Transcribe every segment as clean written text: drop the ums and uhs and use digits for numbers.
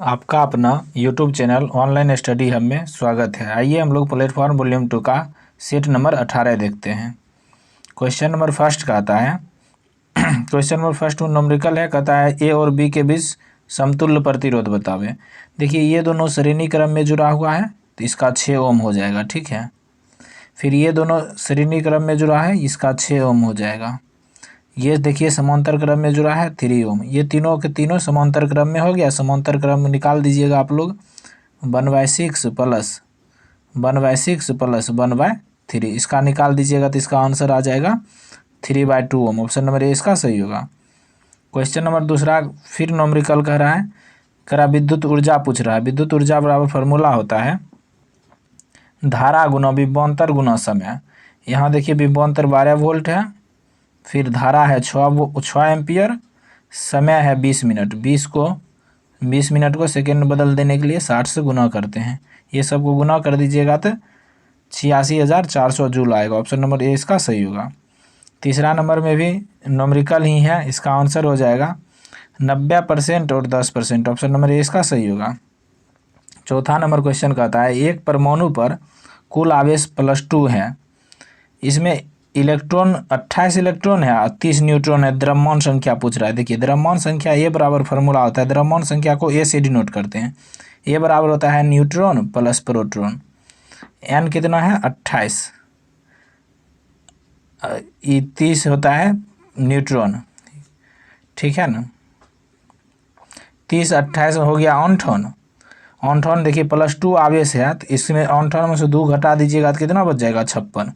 आपका अपना YouTube channel online study hub में स्वागत है। आइए हम लोग प्लेटफॉर्म वॉल्यूम 2 का सेट नंबर 18 देखते हैं। क्वेश्चन नंबर फर्स्ट का आता है क्वेश्चन नंबर फर्स्ट न्यूमेरिकल है, कहता है ए और बी के बीच समतुल्य प्रतिरोध बतावे। देखिए ये दोनों श्रेणी क्रम में जुड़ा हुआ है तो इसका 6 ओम हो जाएगा, ठीक है। फिर ये दोनों श्रेणी क्रम में जुड़ा है, इसका 6 ओम हो जाएगा। ये देखिए समांतर क्रम में जुड़ा है 3 ओम। ये तीनों के तीनों समांतर क्रम में हो गया। समांतर क्रम में निकाल दीजिएगा आप लोग 1/6 प्लस 1/6 प्लस 1/3, इसका निकाल दीजिएगा तो इसका आंसर आ जाएगा 3/2 ओम। ऑप्शन नंबर ए इसका सही होगा। क्वेश्चन नंबर दूसरा फिर न्यूमेरिकल कह रहा है, विद्युत ऊर्जा पूछ रहा है। विद्युत ऊर्जा बराबर फार्मूला होता है धारा गुना विभवांतर गुना समय। यहाँ देखिए विभवांतर 12 वोल्ट है, फिर धारा है 6 एम्पियर, समय है 20 मिनट। 20 मिनट को सेकेंड बदल देने के लिए 60 से गुना करते हैं। ये सब को गुना कर दीजिएगा तो 86,400 जूल आएगा। ऑप्शन नंबर ए इसका सही होगा। तीसरा नंबर में भी न्यूमेरिकल ही है, इसका आंसर हो जाएगा 90% और 10%। ऑप्शन नंबर ए इसका सही होगा। चौथा नंबर क्वेश्चन कहता है एक परमाणु पर कुल आवेश +2 है, इसमें इलेक्ट्रॉन 28 इलेक्ट्रॉन है और 30 न्यूट्रॉन है। द्रव्यमान संख्या पूछ रहा है। देखिए द्रव्यमान संख्या ए बराबर फार्मूला होता है, द्रव्यमान संख्या को ए से डिनोट करते हैं। ए बराबर होता है न्यूट्रॉन प्लस प्रोटॉन। एन कितना है 28, ये 30 होता है न्यूट्रॉन, ठीक है ना। 30 28 हो गया ऑन्ठॉन। ऑन्ठॉन देखिए +2 आवेश है तो इसमें ऑन्ठॉन में से 2 घटा दीजिएगा तो कितना बच जाएगा 56।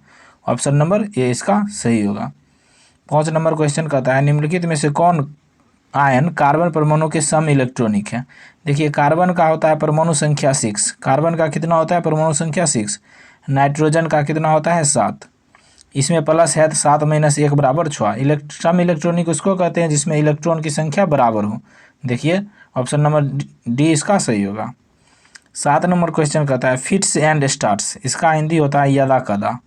ऑप्शन नंबर ए इसका सही होगा। 5 नंबर क्वेश्चन कहता है निम्नलिखित में से कौन आयन कार्बन परमाणु के सम इलेक्ट्रॉनिक है। देखिए कार्बन का होता है परमाणु संख्या 6। कार्बन का कितना होता है परमाणु संख्या 6। नाइट्रोजन का कितना होता है 7। इसमें प्लस है तो 7 - 1 बराबर 6। सम इलेक्ट्रॉनिक उसको कहते हैं जिसमें इलेक्ट्रॉन की संख्या बराबर हो। देखिए ऑप्शन नंबर डी इसका सही होगा। 7 नंबर क्वेश्चन कहता है फिट्स एंड स्टार्ट्स, इसका हिंदी होता है यदा कदा।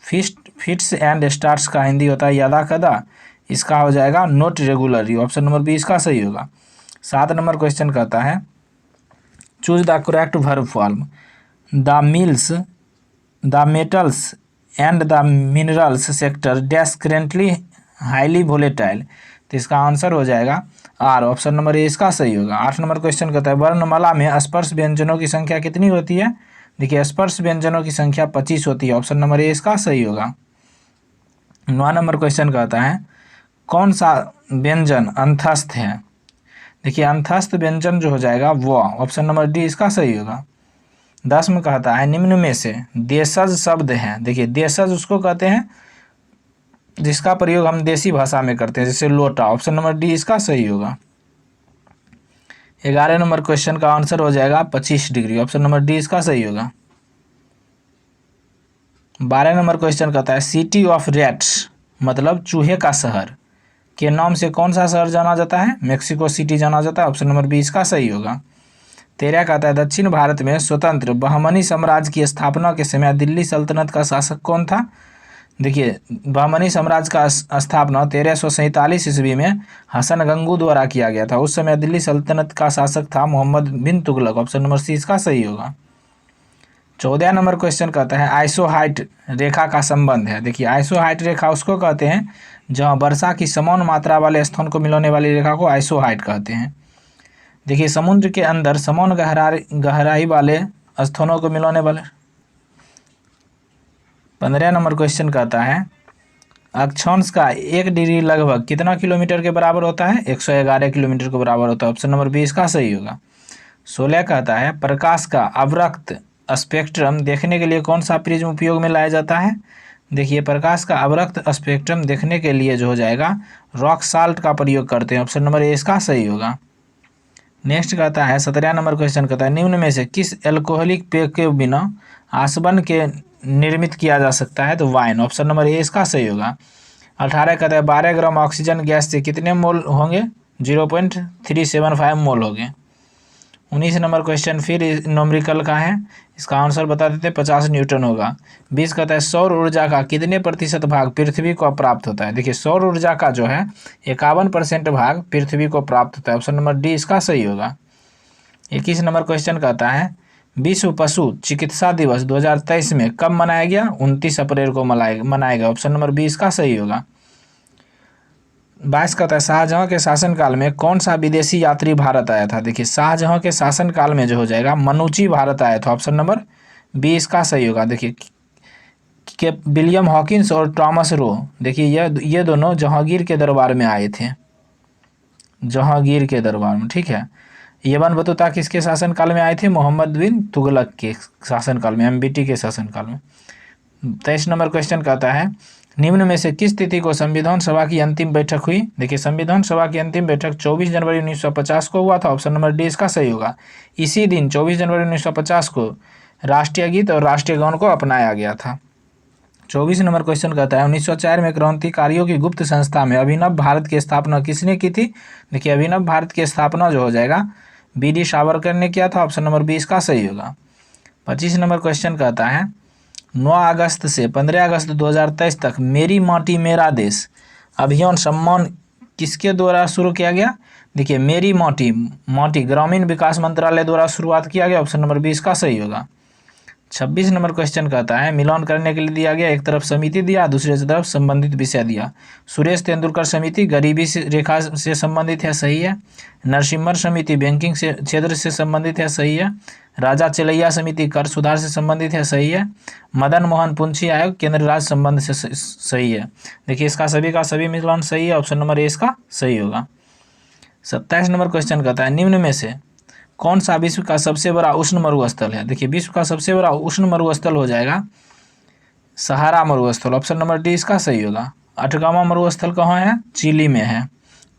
फिट्स एंड स्टार्ट्स का हिंदी होता है यदा कदा, इसका हो जाएगा not regularly. Option number B इसका सही होगा। 7 नंबर क्वेश्चन कहता है choose the correct verb form. The metals and the minerals sector dash currently highly volatile, तो इसका आंसर हो जाएगा आर। ऑप्शन नंबर ए इसका सही होगा। 8 नंबर क्वेश्चन कहता है वर्णमाला में स्पर्श व्यंजनों की संख्या कितनी होती है। देखिए स्पर्श व्यंजनों की संख्या 25 होती है। ऑप्शन नंबर ए इसका सही होगा। 9 नंबर क्वेश्चन कहता है कौन सा व्यंजन अंतस्थ है। देखिए अंतस्थ व्यंजन जो हो जाएगा वो, ऑप्शन नंबर डी इसका सही होगा। 10 में कहता है निम्न में से देशज शब्द है। देखिए देशज उसको कहते हैं जिसका प्रयोग हम देसी भाषा में करते हैं, जैसे लोटा। ऑप्शन नंबर डी इसका सही होगा। 11 नंबर क्वेश्चन का आंसर हो जाएगा 25 डिग्री। ऑप्शन नंबर डी इसका सही होगा। 12 नंबर क्वेश्चन कहता है सिटी ऑफ रैट्स मतलब चूहे का शहर के नाम से कौन सा शहर जाना जाता है। मेक्सिको सिटी जाना जाता है। ऑप्शन नंबर बी इसका सही होगा। 13 कहता है दक्षिण भारत में स्वतंत्र बहमनी साम्राज्य की स्थापना के समय दिल्ली सल्तनत का शासक कौन था। देखिए बहमनी साम्राज्य का स्थापना 1347 ईस्वी में हसन गंगू द्वारा किया गया था। उस समय दिल्ली सल्तनत का शासक था मोहम्मद बिन तुगलक। ऑप्शन नंबर सी इसका सही होगा। 14 नंबर क्वेश्चन कहता है आइसोहाइट रेखा का संबंध है। देखिए आइसोहाइट रेखा उसको कहते हैं जहां वर्षा की समान मात्रा वाले स्थान को मिलाने वाली रेखा को आइसोहाइट कहते हैं। देखिए समुद्र के अंदर समान गहराई वाले स्थानों को मिलाने वाले। 15 नंबर क्वेश्चन कहता है अक्षांश का 1 डिग्री लगभग कितना किलोमीटर के बराबर होता है। 111 किलोमीटर के बराबर होता है। ऑप्शन नंबर बी इसका सही होगा। 16 कहता है प्रकाश का अवरक्त स्पेक्ट्रम देखने के लिए कौन सा प्रिज्म उपयोग में लाया जाता है। देखिए प्रकाश का अवरक्त स्पेक्ट्रम देखने के लिए जो हो जाएगा रॉक साल्ट का प्रयोग करते हैं। ऑप्शन नंबर ए इसका सही होगा। नेक्स्ट कहता है 17 नंबर क्वेश्चन कहता है निम्न में से किस एल्कोहलिक पेय के बिना आसवन के निर्मित किया जा सकता है, तो वाइन। ऑप्शन नंबर ए इसका सही होगा। 18 कहता है 12 ग्राम ऑक्सीजन गैस से कितने मोल होंगे। 0.375 मोल होंगे। 19 नंबर क्वेश्चन फिर न्यूमेरिकल का है, इसका आंसर बता देते हैं 50 न्यूटन होगा। 20 कहता है सौर ऊर्जा का कितने प्रतिशत भाग पृथ्वी को प्राप्त होता है। देखिए सौर ऊर्जा का जो है 51% भाग पृथ्वी को प्राप्त होता है। ऑप्शन नंबर डी इसका सही होगा। 21 नंबर क्वेश्चन कहता है विश्व पशु चिकित्सा दिवस 2023 में कब मनाया गया? 29 अप्रैल को मनाया गया। ऑप्शन नंबर 20 का सही होगा। 22 कहता है शाहजहां के शासनकाल में कौन सा विदेशी यात्री भारत आया था? देखिए शाहजहां के शासनकाल में जो हो जाएगा मनुची भारत आया था। ऑप्शन नंबर 20 का सही होगा। देखिए कि विलियम हॉकिंस और थॉमस रो, देखिए ये दोनों जहांगीर के दरबार में आए थे, जहांगीर के दरबार में, ठीक है। इब्न बतूता किसके शासनकाल में आए थे? मोहम्मद बिन तुगलक के शासनकाल में, एमबीटी के शासनकाल में। 23 नंबर क्वेश्चन कहता है निम्न में से किस तिथि को संविधान सभा की अंतिम बैठक हुई? देखिए संविधान सभा की अंतिम बैठक 24 जनवरी 1950 को हुआ था। ऑप्शन नंबर डी इसका सही होगा। इसी दिन 24 जनवरी 1950 को राष्ट्रीय गीत और राष्ट्रीय गान को अपनाया गया था। 24 नंबर क्वेश्चन कहता है 1904 में क्रांतिकारियों की गुप्त संस्था में अभिनव भारत की स्थापना किसने की थी? देखिए अभिनव भारत की स्थापना जो हो जाएगा बी.डी. सावरकर ने किया था। ऑप्शन नंबर 20 का सही होगा। 25 नंबर क्वेश्चन कहता है 9 अगस्त से 15 अगस्त 2023 तक मेरी माटी मेरा देश अभियान सम्मान किसके द्वारा शुरू किया गया? देखिए मेरी माटी ग्रामीण विकास मंत्रालय द्वारा शुरुआत किया गया। ऑप्शन नंबर 20 का सही होगा। 26 नंबर क्वेश्चन कहता है मिलान करने के लिए दिया गया, एक तरफ समिति दिया, दूसरी तरफ संबंधित विषय दिया। सुरेश तेंदुलकर समिति गरीबी से रेखा से संबंधित है, सही है। नरसिम्हन समिति बैंकिंग से क्षेत्र से संबंधित है, सही है। राजा चलैया समिति कर सुधार से संबंधित है, सही है। मदन मोहन पुंछी आयोग केंद्र राज्य संबंध से सही है। देखिए इसका सभी का सभी मिलान सही है। ऑप्शन नंबर ए इसका सही होगा। 27 नंबर क्वेश्चन कहता है निम्न में से कौन सा विश्व का सबसे बड़ा उष्ण मरुस्थल है? देखिए विश्व का सबसे बड़ा उष्ण मरुस्थल हो जाएगा सहारा मरुस्थल। ऑप्शन नंबर डी इसका सही होगा। अटगामा मरुस्थल कहाँ है? चिली में है।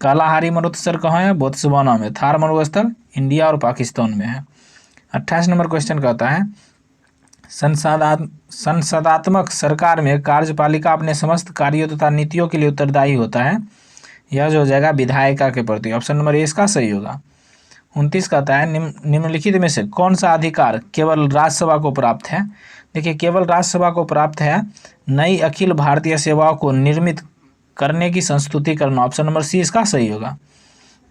कालाहारी मरुस्थल कहाँ है? बोत्सवाना में। थार मरुस्थल इंडिया और पाकिस्तान में है। 28 नंबर क्वेश्चन कहता है संसदात्मक सरकार में कार्यपालिका अपने समस्त कार्यों तथा नीतियों के लिए उत्तरदायी होता है। यह जो हो जाएगा विधायिका के प्रति। ऑप्शन नंबर ए इसका सही होगा। 29 कहता है निम्नलिखित में से कौन सा अधिकार केवल राज्यसभा को प्राप्त है? देखिए केवल राज्यसभा को प्राप्त है नई अखिल भारतीय सेवाओं को निर्मित करने की संस्तुति करना। ऑप्शन नंबर सी इसका सही होगा।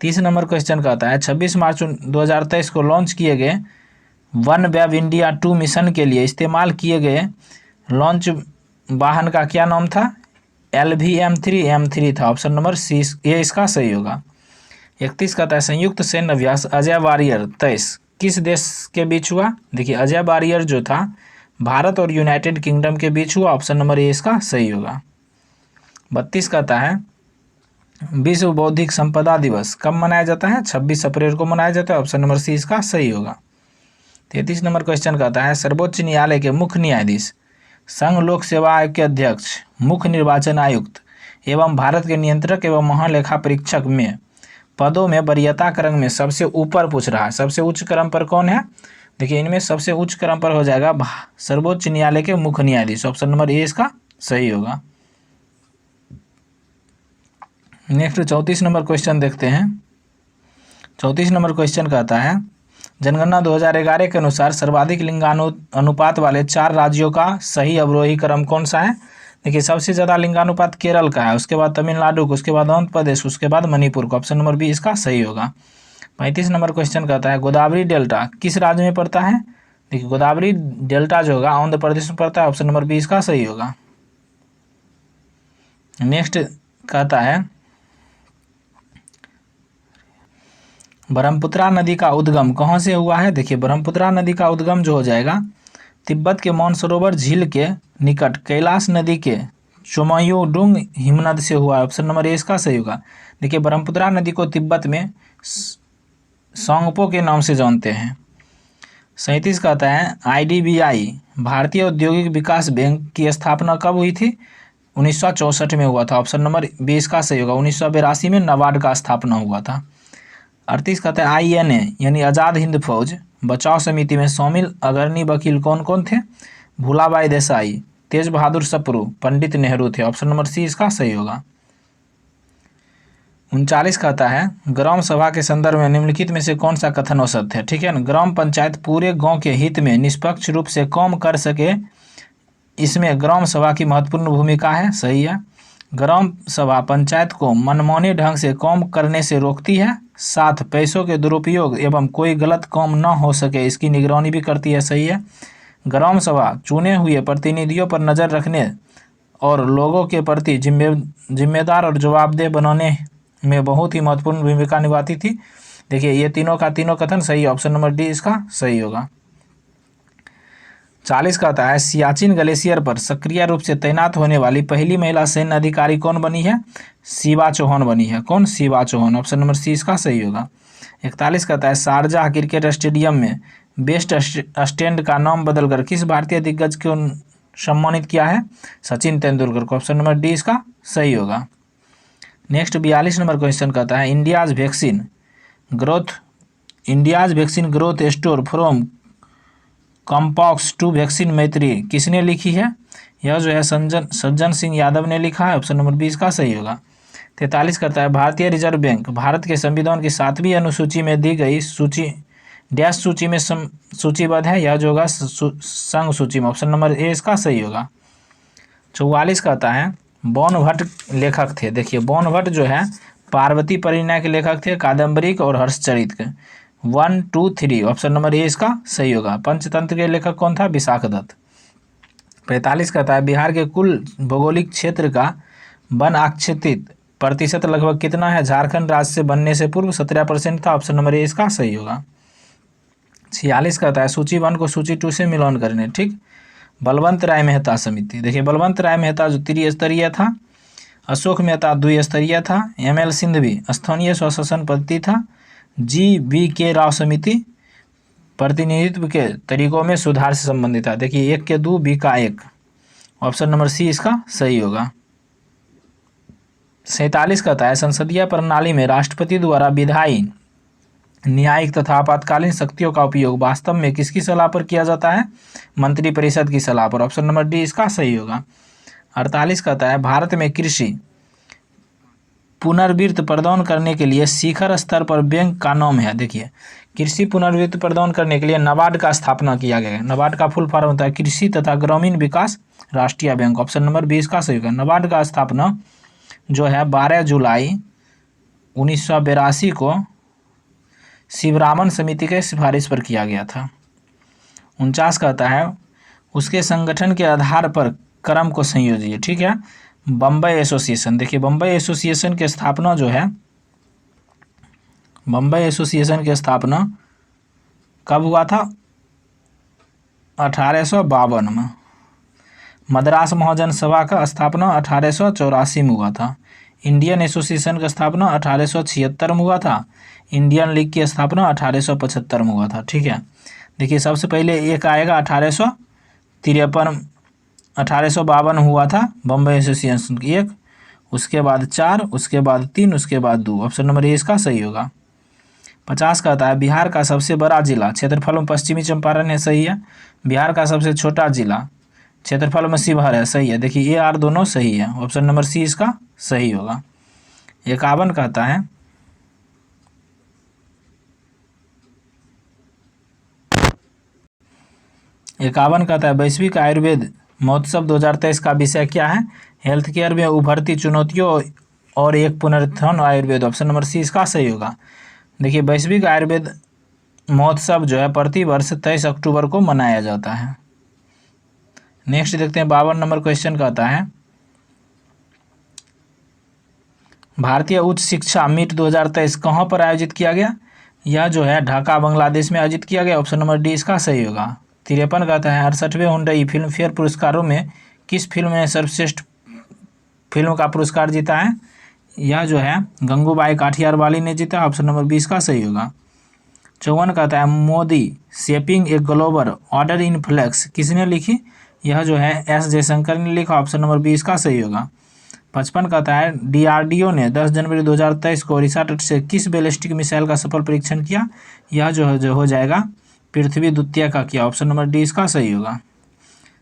30 नंबर क्वेश्चन कहता है 26 मार्च 2023 को लॉन्च किए गए वन वेब इंडिया 2 मिशन के लिए इस्तेमाल किए गए लॉन्च वाहन का क्या नाम था? LVM-3 M3 था। ऑप्शन नंबर सी ये इसका सही होगा। 31 कहता है संयुक्त सैन्य अभ्यास अजय वारियर 23 किस देश के बीच हुआ? देखिए अजय वारियर जो था भारत और यूनाइटेड किंगडम के बीच हुआ। ऑप्शन नंबर ए इसका सही होगा। 32 कहता है विश्व बौद्धिक संपदा दिवस कब मनाया जाता है? 26 अप्रैल को मनाया जाता है। ऑप्शन नंबर सी इसका सही होगा। 33 नंबर क्वेश्चन कहता है सर्वोच्च न्यायालय के मुख्य न्यायाधीश, संघ लोक सेवा आयोग के अध्यक्ष, मुख्य निर्वाचन आयुक्त एवं भारत के नियंत्रक एवं महालेखा परीक्षक में पदों में वरीयता क्रम में सबसे ऊपर पूछ रहा है, सबसे उच्च क्रम पर कौन है? देखिए इनमें सबसे उच्च क्रम पर हो जाएगा सर्वोच्च न्यायालय के मुख्य न्यायाधीश। ऑप्शन नंबर ए इसका सही होगा। नेक्स्ट 34 नंबर क्वेश्चन देखते हैं। 34 नंबर क्वेश्चन कहता है जनगणना 2011 के अनुसार सर्वाधिक लिंगानुपात वाले 4 राज्यों का सही अवरोही क्रम कौन सा है? देखिए सबसे ज़्यादा लिंगानुपात केरल का है, उसके बाद तमिलनाडु का, उसके बाद आंध्र प्रदेश, उसके बाद मणिपुर का। ऑप्शन नंबर बी इसका सही होगा। 35 नंबर क्वेश्चन कहता है गोदावरी डेल्टा किस राज्य में पड़ता है? देखिए गोदावरी डेल्टा जो होगा आंध्र प्रदेश में पड़ता है। ऑप्शन नंबर बी इसका सही होगा। नेक्स्ट कहता है ब्रह्मपुत्रा नदी का उद्गम कहाँ से हुआ है? देखिए ब्रह्मपुत्रा नदी का उद्गम जो हो जाएगा तिब्बत के मानसरोवर झील के निकट कैलाश नदी के चोमायोडुंग हिमनद से हुआ है। ऑप्शन नंबर ए इसका सही होगा। देखिए ब्रह्मपुत्रा नदी को तिब्बत में सांगपो के नाम से जानते हैं। 37 कहता है IDBI भारतीय औद्योगिक विकास बैंक की स्थापना कब हुई थी? 1964 में हुआ था। ऑप्शन नंबर बी इसका सही होगा। 1982 में नाबार्ड का स्थापना हुआ था। 38 कहता है INA यानी आज़ाद हिंद फौज बचाव समिति में शामिल अग्रणी वकील कौन कौन थे? भूलाबाई देसाई, तेज बहादुर सप्रू, पंडित नेहरू थे। ऑप्शन नंबर सी इसका सही होगा। 39 कहता है ग्राम सभा के संदर्भ में निम्नलिखित में से कौन सा कथन औसत है? ठीक है ना, ग्राम पंचायत पूरे गांव के हित में निष्पक्ष रूप से काम कर सके, इसमें ग्राम सभा की महत्वपूर्ण भूमिका है, सही है। ग्राम सभा पंचायत को मनमाने ढंग से काम करने से रोकती है, साथ पैसों के दुरुपयोग एवं कोई गलत काम न हो सके इसकी निगरानी भी करती है, सही है। ग्राम सभा चुने हुए प्रतिनिधियों पर नज़र रखने और लोगों के प्रति जिम्मेदार और जवाबदेह बनाने में बहुत ही महत्वपूर्ण भूमिका निभाती थी। देखिए ये तीनों का तीनों कथन सही, ऑप्शन नंबर डी इसका सही होगा। 40 का आता है सियाचिन ग्लेशियर पर सक्रिय रूप से तैनात होने वाली पहली महिला सैन्य अधिकारी कौन बनी है? शिवा चौहान बनी है। कौन? Shiva Chauhan, option number C इसका सही होगा। 41 का आता है शारजाह क्रिकेट स्टेडियम में बेस्ट स्टैंड का नाम बदलकर किस भारतीय दिग्गज को सम्मानित किया है? सचिन तेंदुलकर को, ऑप्शन नंबर डी इसका सही होगा। नेक्स्ट 42 नंबर क्वेश्चन कहता है India's vaccine growth story from smallpox to vaccine Maitri किसने लिखी है? यह जो है सज्जन सिंह यादव ने लिखा है, ऑप्शन नंबर 20 का सही होगा। 43 करता है भारतीय रिजर्व बैंक भारत के संविधान की 7वीं अनुसूची में दी गई सूची डैश सूची में सूचीबद्ध है, यह जो होगा संघ सूची में, ऑप्शन नंबर ए इसका सही होगा। 44 कहता है बौन भट्ट लेखक थे। देखिए बौन भट्ट जो है पार्वती परिणय के लेखक थे, कादम्बरी और हर्षचरित के। 1, 2, 3 ऑप्शन नंबर ए इसका सही होगा। पंचतंत्र के लेखक कौन था? विशाखदत्त। 45 कहता है बिहार के कुल भौगोलिक क्षेत्र का वन आच्छादित प्रतिशत लगभग कितना है? झारखंड राज्य से बनने से पूर्व 17% था, ऑप्शन नंबर ए इसका सही होगा। 46 कहता है सूची 1 को सूची 2 से मिलान करने, ठीक। बलवंत राय मेहता समिति, देखिए बलवंत राय मेहता जो त्रिस्तरीय था, अशोक मेहता द्विस्तरीय था, ML सिंघवी स्थानीय स्वशासन पद्धति था, GVK राव समिति प्रतिनिधित्व के तरीकों में सुधार से संबंधित था। देखिए 1 के 2 B का 1, ऑप्शन नंबर सी इसका सही होगा। 47 कहता है संसदीय प्रणाली में राष्ट्रपति द्वारा विधायी न्यायिक तथा आपातकालीन शक्तियों का उपयोग वास्तव में किसकी सलाह पर किया जाता है? मंत्रिपरिषद की सलाह पर, ऑप्शन नंबर डी इसका सही होगा। 48 कहता है भारत में कृषि पुनर्वित्त प्रदान करने के लिए शिखर स्तर पर बैंक का नाम है। देखिए कृषि पुनर्वित्त प्रदान करने के लिए नाबार्ड का स्थापना किया गया है। नाबार्ड का फुल फॉर्म होता है कृषि तथा ग्रामीण विकास राष्ट्रीय बैंक, ऑप्शन नंबर 20 का सही होगा। नाबार्ड का स्थापना जो है 12 जुलाई 1982 को शिवरामन समिति के सिफारिश पर किया गया था। 49 कहता है उसके संगठन के आधार पर क्रम को संयोजिए, ठीक है। बम्बई एसोसिएशन, देखिए बम्बई एसोसिएशन की स्थापना जो है, बम्बई एसोसिएशन की स्थापना कब हुआ था? 1852 में। मद्रास महाजन सभा का स्थापना 1884 में हुआ था। इंडियन एसोसिएशन का स्थापना 1876 में हुआ था। इंडियन लीग की स्थापना 1875 में हुआ था, ठीक है। देखिए सबसे पहले एक आएगा 1852 हुआ था बम्बई एसोसिएशन की एक, उसके बाद 4, उसके बाद 3, उसके बाद 2, ऑप्शन नंबर ए इसका सही होगा। 50 कहता है बिहार का सबसे बड़ा जिला क्षेत्रफल में पश्चिमी चंपारण है, सही है। बिहार का सबसे छोटा जिला क्षेत्रफल में शिवहर है, सही है। देखिए ये आर दोनों सही है, ऑप्शन नंबर सी इसका सही होगा। 51 कहता है वैश्विक आयुर्वेद महोत्सव 2023 का विषय क्या है? हेल्थ केयर में उभरती चुनौतियों और एक पुनरुत्थान आयुर्वेद, ऑप्शन नंबर सी इसका सही होगा। देखिए वैश्विक आयुर्वेद महोत्सव जो है प्रतिवर्ष 23 अक्टूबर को मनाया जाता है। नेक्स्ट देखते हैं 52 नंबर क्वेश्चन कहता है भारतीय उच्च शिक्षा मीट 2023 कहाँ पर आयोजित किया गया? यह जो है ढाका बांग्लादेश में आयोजित किया गया, ऑप्शन नंबर डी इसका सही होगा। 53 कहता है 68वें हुंडई फिल्म फेयर पुरस्कारों में किस फिल्म ने सर्वश्रेष्ठ फिल्म का पुरस्कार जीता है? यह जो है गंगूबाई काठियारवाली ने जीता, ऑप्शन नंबर 20 का सही होगा। 54 कहता है Modi shaping a global order in flux किसने लिखी? यह जो है एस जयशंकर ने लिखा, ऑप्शन नंबर 20 का सही होगा। 55 कहता है DRDO ने 10 जनवरी 2023 को ओडिशा तट से किस बैलिस्टिक मिसाइल का सफल परीक्षण किया? यह जो हो जाएगा पृथ्वी द्वितीय का किया, ऑप्शन नंबर डी इसका सही होगा।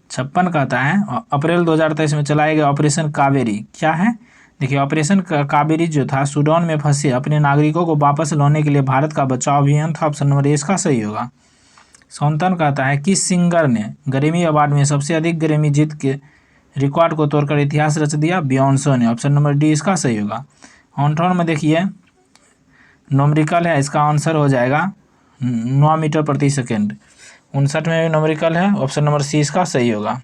56 कहता है अप्रैल 2023 में चलाया गया ऑपरेशन कावेरी क्या है? देखिए ऑपरेशन कावेरी जो था सूडान में फंसे अपने नागरिकों को वापस लाने के लिए भारत का बचाव अभियान था, ऑप्शन नंबर ए इसका सही होगा। 57 कहता है किस सिंगर ने ग्रैमी अवार्ड में सबसे अधिक ग्रैमी जीत के रिकॉर्ड को तोड़कर इतिहास रच दिया? बियॉन्से ने, ऑप्शन नंबर डी इसका सही होगा। 58 में देखिए नोमरिकल है, इसका आंसर हो जाएगा 9 मीटर प्रति सेकेंड। 59 में भी नोमरिकल है, ऑप्शन नंबर सी इसका सही होगा।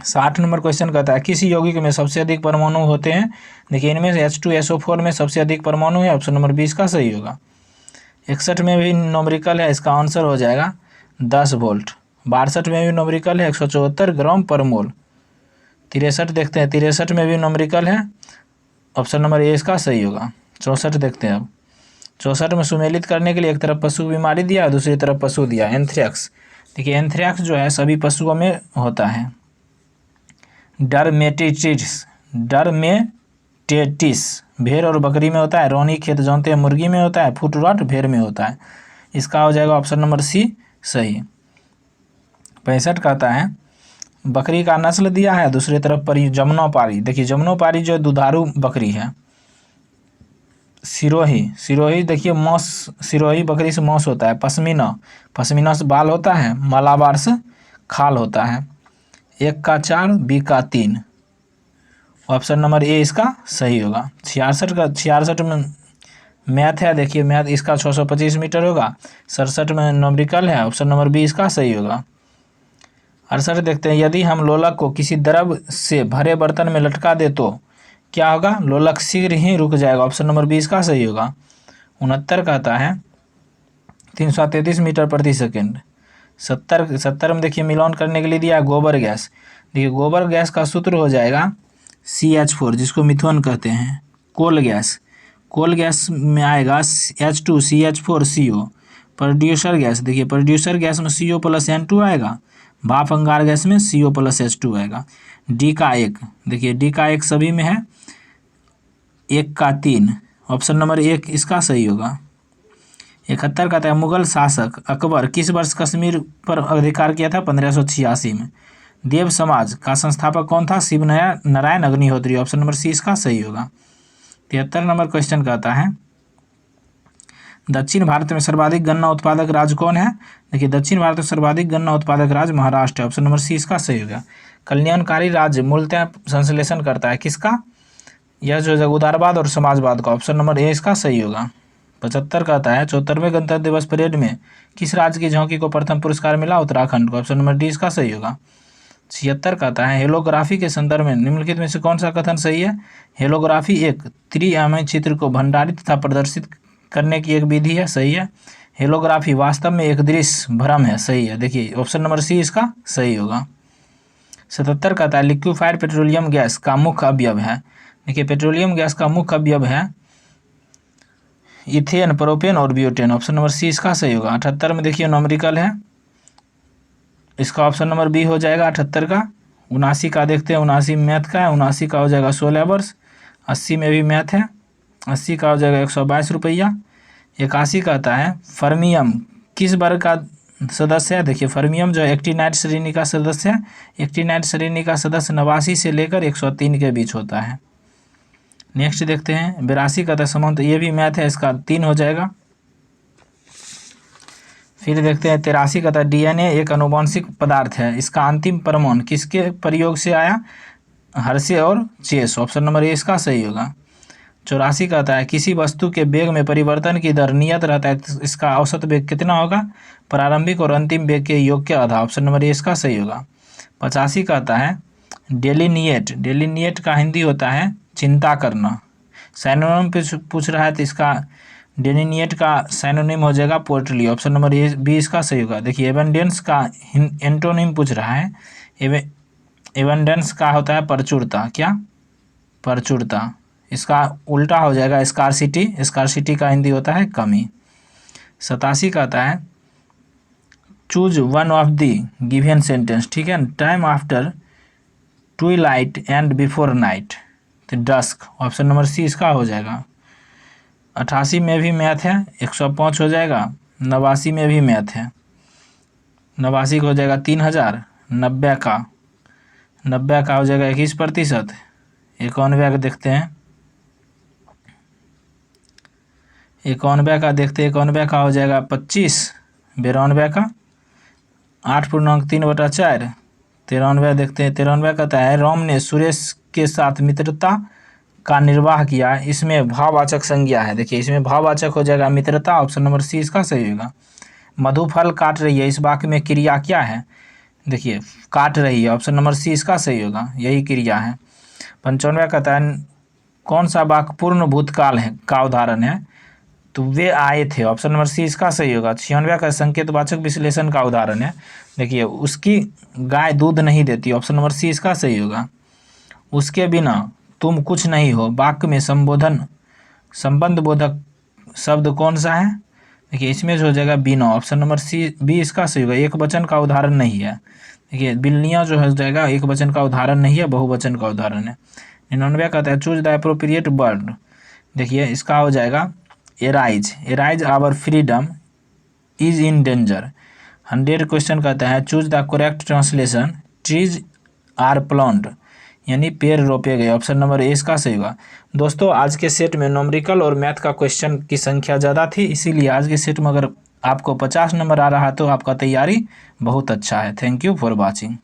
60 नंबर क्वेश्चन कहता है किस यौगिक में सबसे अधिक परमाणु होते हैं। देखिए इनमें से H2SO4 में सबसे अधिक परमाणु है, ऑप्शन नंबर 20 का सही होगा। 61 में भी नोमरिकल है, इसका आंसर हो जाएगा 10 वोल्ट। 62 में भी नोमरिकल है, 174 ग्राम पर मोल। 63 देखते हैं, 63 में भी नोमरिकल है, ऑप्शन नंबर ए इसका सही होगा। 64 देखते हैं अब। 64 में सुमेलित करने के लिए एक तरफ पशु बीमारी दिया, दूसरी तरफ पशु दिया एंथ्रेक्स। देखिए एंथ्रेक्स जो है सभी पशुओं में होता है। डरमेटेटिस भेड़ और बकरी में होता है। रानीखेत जानते हैं मुर्गी में होता है। फुट रॉट भेड़ में होता है। इसका हो जाएगा ऑप्शन नंबर सी सही। 65 कहता है बकरी का नस्ल दिया है, दूसरी तरफ पर जमुनापारी। देखिए जमुनापारी जो दुधारू बकरी है। सिरोही देखिए मौस, सिरोही बकरी से मौस होता है। पश्मीना से बाल होता है। मालाबार से खाल होता है। 1 का 4, बी का 3, ऑप्शन नंबर ए इसका सही होगा। 66 में मैथ है। देखिए मैथ इसका 625 मीटर होगा। 67 में नोमरिकल है, ऑप्शन नंबर बी इसका सही होगा। 68 देखते हैं यदि हम लोलक को किसी द्रव से भरे बर्तन में लटका दे तो क्या होगा। लोलक शीघ्र ही रुक जाएगा, ऑप्शन नंबर 20 का सही होगा। 69 कहता है 333 मीटर प्रति सेकेंड। 70 में देखिए मिलान करने के लिए दिया है गोबर गैस। देखिए गोबर गैस का सूत्र हो जाएगा CH4, जिसको मिथेन कहते हैं। कोल गैस में आएगा H2CH4CO। प्रोड्यूसर गैस, देखिए प्रोड्यूसर गैस में CO प्लस N2 आएगा। भाप अंगार गैस में CO प्लस H2 आएगा। D का 1, देखिए D का 1 सभी में है। 1 का 3, ऑप्शन नंबर 1 इसका सही होगा। 71 कहता है मुगल शासक अकबर किस वर्ष कश्मीर पर अधिकार किया था। 1586 में। देव समाज का संस्थापक कौन था। Shiv Narayan Agnihotri, option number C इसका सही होगा। 73 नंबर क्वेश्चन कहता है दक्षिण भारत में सर्वाधिक गन्ना उत्पादक राज्य कौन है। देखिए दक्षिण भारत में सर्वाधिक गन्ना उत्पादक राज्य महाराष्ट्र है, ऑप्शन नंबर सी इसका सही होगा। कल्याणकारी राज्य मूलतः संश्लेषण करता है किसका। यह जो है उदारवाद और समाजवाद का, ऑप्शन नंबर ए इसका सही होगा। 75 कहता है 74वें गणतंत्र दिवस परेड में किस राज्य की झांकी को प्रथम पुरस्कार मिला। उत्तराखंड को, ऑप्शन नंबर डी इसका सही होगा। 76 कहता है हेलोग्राफी के संदर्भ में निम्नलिखित में से कौन सा कथन सही है। हेलोग्राफी एक त्रिआयामी चित्र को भंडारित तथा प्रदर्शित करने की एक विधि है, सही है। हेलोग्राफी वास्तव में एक दृश्य भ्रम है, सही है। देखिए ऑप्शन नंबर सी इसका सही होगा। 77 कहता है लिक्विफाइड पेट्रोलियम गैस का मुख्य अवयव है। देखिए पेट्रोलियम गैस का मुख्य अवयव है इथेन, प्रोपेन और ब्यूटेन, ऑप्शन नंबर सी इसका सही होगा। 78 में देखिए नोमरिकल है, इसका ऑप्शन नंबर बी हो जाएगा 78 का। 79 का देखते हैं, 79 मैथ का है। 79 का हो जाएगा 16 वर्ष। 80 में भी मैथ है, 80 का हो जाएगा 122 रुपया। 81 कहता है फर्मियम किस वर्ग का सदस्य है। देखिए फर्मियम जो एक्टिनाइड श्रेणी का सदस्य है। एक्टिनाइड श्रेणी का सदस्य 89 से लेकर 103 के बीच होता है। नेक्स्ट देखते हैं 82 कहता है समांत, ये भी मैथ है, इसका 3 हो जाएगा। फिर देखते हैं 83 कहता है DNA एक आनुवंशिक पदार्थ है, इसका अंतिम परमाणु किसके प्रयोग से आया। हर्शे और चेस, ऑप्शन नंबर ए इसका सही होगा। 84 कहता है किसी वस्तु के वेग में परिवर्तन की दर नियत रहता है, इसका औसत वेग कितना होगा। प्रारंभिक और अंतिम वेग के योग के आधा, ऑप्शन नंबर ए इसका सही होगा। 85 कहता है डेलिनिएट का हिंदी होता है चिंता करना। साइनोनिम पे पूछ रहा है तो इसका डेलिनिएट का साइनोनिम हो जाएगा पोर्टली, ऑप्शन नंबर ए बी इसका सही होगा। देखिए एवेंडेंस का एंटोनिम पूछ रहा है। एवेंडेंस का होता है प्रचुरता, क्या प्रचुरता, इसका उल्टा हो जाएगा स्कार्सिटी। स्कार्सिटी का हिंदी होता है कमी। 87 कहता है choose one of the given sentence, ठीक है। Time after Twilight and before night तो डस्क, ऑप्शन नंबर सी इसका हो जाएगा। 88 में भी मैथ है, 105 हो जाएगा। 89 में भी मैथ है, 89 का हो जाएगा 3000। 90 का हो जाएगा 21%। 91 का देखते हैं, 91 का देखते हैं, 91 का हो जाएगा 25। 92 का 8.3/4। 93 देखते हैं, 93 कहता है राम ने सुरेश के साथ मित्रता का निर्वाह किया, इसमें भाववाचक संज्ञा है। देखिए इसमें भाववाचक हो जाएगा मित्रता, ऑप्शन नंबर सी इसका सही होगा। मधु फल काट रही है, इस वाक्य में क्रिया क्या है? देखिए काट रही है, ऑप्शन नंबर सी इसका सही होगा, यही क्रिया है। 95वां कहता है कौन सा वाक्य पूर्ण भूतकाल है का उदाहरण है? तो वे आए थे, ऑप्शन नंबर सी इसका सही होगा। 96वां का संकेतवाचक विश्लेषण का उदाहरण है। देखिए उसकी गाय दूध नहीं देती, ऑप्शन नंबर सी इसका सही होगा। उसके बिना तुम कुछ नहीं हो, वाक्य में संबंध बोधक शब्द कौन सा है? देखिए इसमें जो हो जाएगा बिना, ऑप्शन नंबर सी बी इसका सही होगा। एक वचन का उदाहरण नहीं है। देखिए बिल्लियाँ जो हो जाएगा एक वचन का उदाहरण नहीं है, बहुवचन का उदाहरण है। 99वां कहता है चूज द एप्रोप्रिएट वर्ड। देखिए इसका हो जाएगा arise our freedom is in danger. 100 question कहता है choose the correct translation trees are plant, यानी पेड़ रोपे गए, ऑप्शन नंबर ए इसका सही होगा। दोस्तों आज के सेट में न्यूमेरिकल और मैथ का क्वेश्चन की संख्या ज़्यादा थी, इसीलिए आज के सेट में अगर आपको 50 नंबर आ रहा है तो आपका तैयारी बहुत अच्छा है। Thank you for watching.